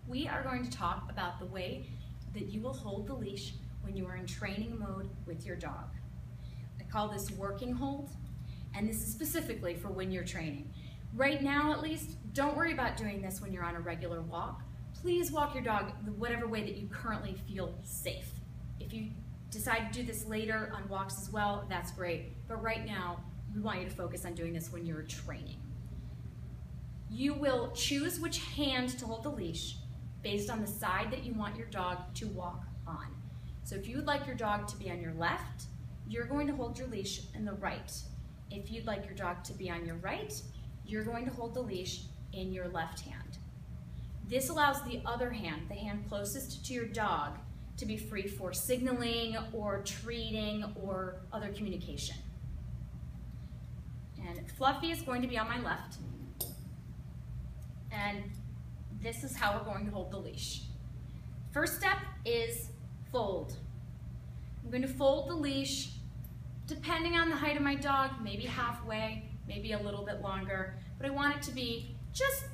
we are going to talk about the way that you will hold the leash when you are in training mode with your dog. I call this working hold, and this is specifically for when you're training. Right now, at least, don't worry about doing this when you're on a regular walk. Please walk your dog whatever way that you currently feel safe. If you decide to do this later on walks as well, that's great. But right now, we want you to focus on doing this when you're training. You will choose which hand to hold the leash based on the side that you want your dog to walk on. So if you would like your dog to be on your left, you're going to hold your leash in the right. If you'd like your dog to be on your right, you're going to hold the leash in your left hand. This allows the other hand, the hand closest to your dog, to be free for signaling or treating or other communication. And Fluffy is going to be on my left. And this is how we're going to hold the leash. First step is fold. I'm going to fold the leash depending on the height of my dog, maybe halfway, maybe a little bit longer, but I want it to be just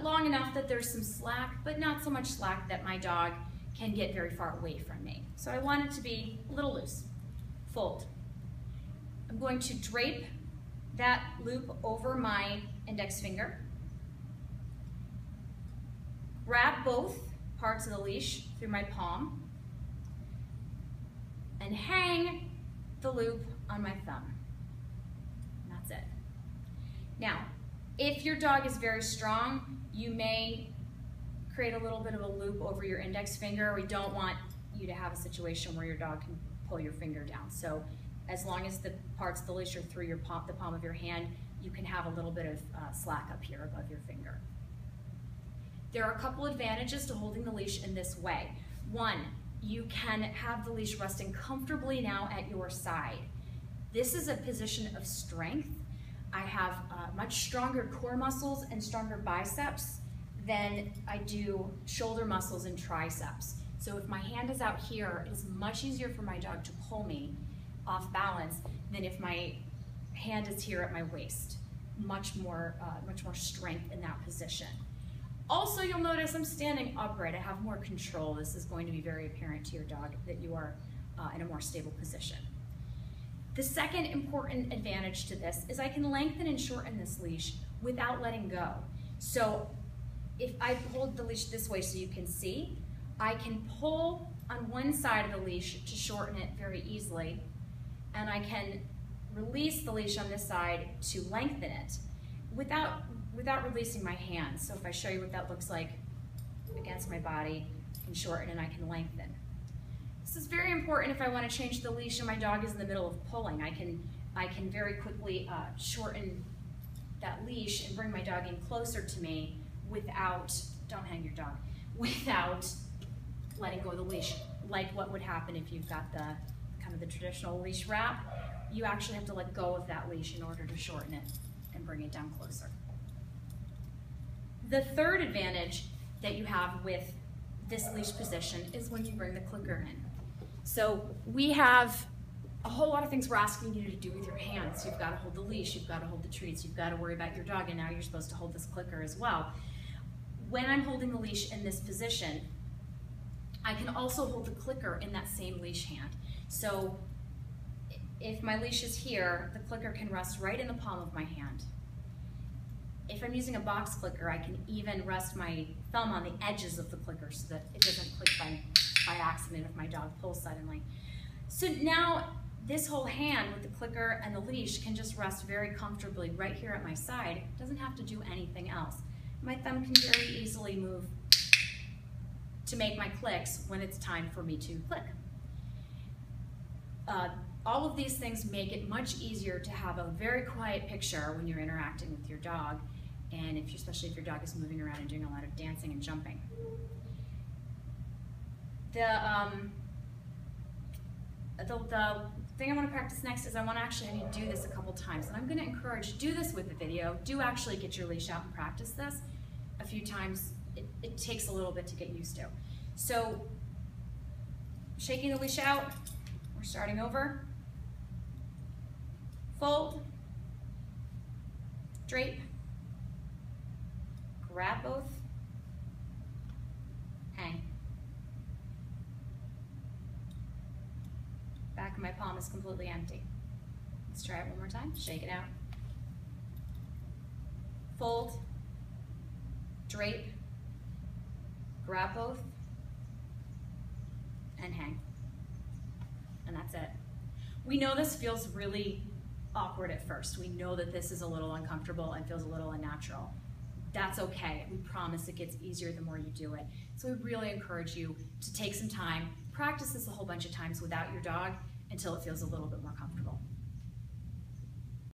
long enough that there's some slack, but not so much slack that my dog can get very far away from me. So I want it to be a little loose. Fold. I'm going to drape that loop over my index finger. Grab both parts of the leash through my palm and hang the loop on my thumb. And that's it. Now, if your dog is very strong, you may create a little bit of a loop over your index finger. We don't want you to have a situation where your dog can pull your finger down. So as long as the parts of the leash are through your palm, the palm of your hand, you can have a little bit of slack up here above your finger. There are a couple advantages to holding the leash in this way. One, you can have the leash resting comfortably now at your side. This is a position of strength. I have much stronger core muscles and stronger biceps than I do shoulder muscles and triceps. So if my hand is out here, it is much easier for my dog to pull me off balance than if my hand is here at my waist. Much more strength in that position. Also, you'll notice I'm standing upright. I have more control. This is going to be very apparent to your dog that you are in a more stable position. The second important advantage to this is I can lengthen and shorten this leash without letting go. So if I hold the leash this way so you can see, I can pull on one side of the leash to shorten it very easily, and I can release the leash on this side to lengthen it without releasing my hands. So if I show you what that looks like against my body, I can shorten and I can lengthen. This is very important if I want to change the leash and my dog is in the middle of pulling. I can very quickly shorten that leash and bring my dog in closer to me without, don't hang your dog, without letting go of the leash, like what would happen if you've got the kind of the traditional leash wrap. You actually have to let go of that leash in order to shorten it and bring it down closer. The third advantage that you have with this leash position is when you bring the clicker in. So we have a whole lot of things we're asking you to do with your hands. You've got to hold the leash, you've got to hold the treats, you've got to worry about your dog, and now you're supposed to hold this clicker as well. When I'm holding the leash in this position, I can also hold the clicker in that same leash hand. So if my leash is here, the clicker can rest right in the palm of my hand. If I'm using a box clicker, I can even rest my thumb on the edges of the clicker so that it doesn't click by accident if my dog pulls suddenly. So now this whole hand with the clicker and the leash can just rest very comfortably right here at my side. It doesn't have to do anything else. My thumb can very easily move to make my clicks when it's time for me to click. All of these things make it much easier to have a very quiet picture when you're interacting with your dog, and especially if your dog is moving around and doing a lot of dancing and jumping. The thing I want to practice next is I want to actually have you do this a couple times, and I'm going to encourage, do this with the video. Do actually get your leash out and practice this a few times. It takes a little bit to get used to. So, shaking the leash out, we're starting over. Fold, drape, grab both, my palm is completely empty. Let's try it one more time. Shake it out. Fold, drape, grab both, and hang. And that's it. We know this feels really awkward at first. We know that this is a little uncomfortable and feels a little unnatural. That's okay. We promise it gets easier the more you do it. So we really encourage you to take some time, practice this a whole bunch of times without your dog until it feels a little bit more comfortable.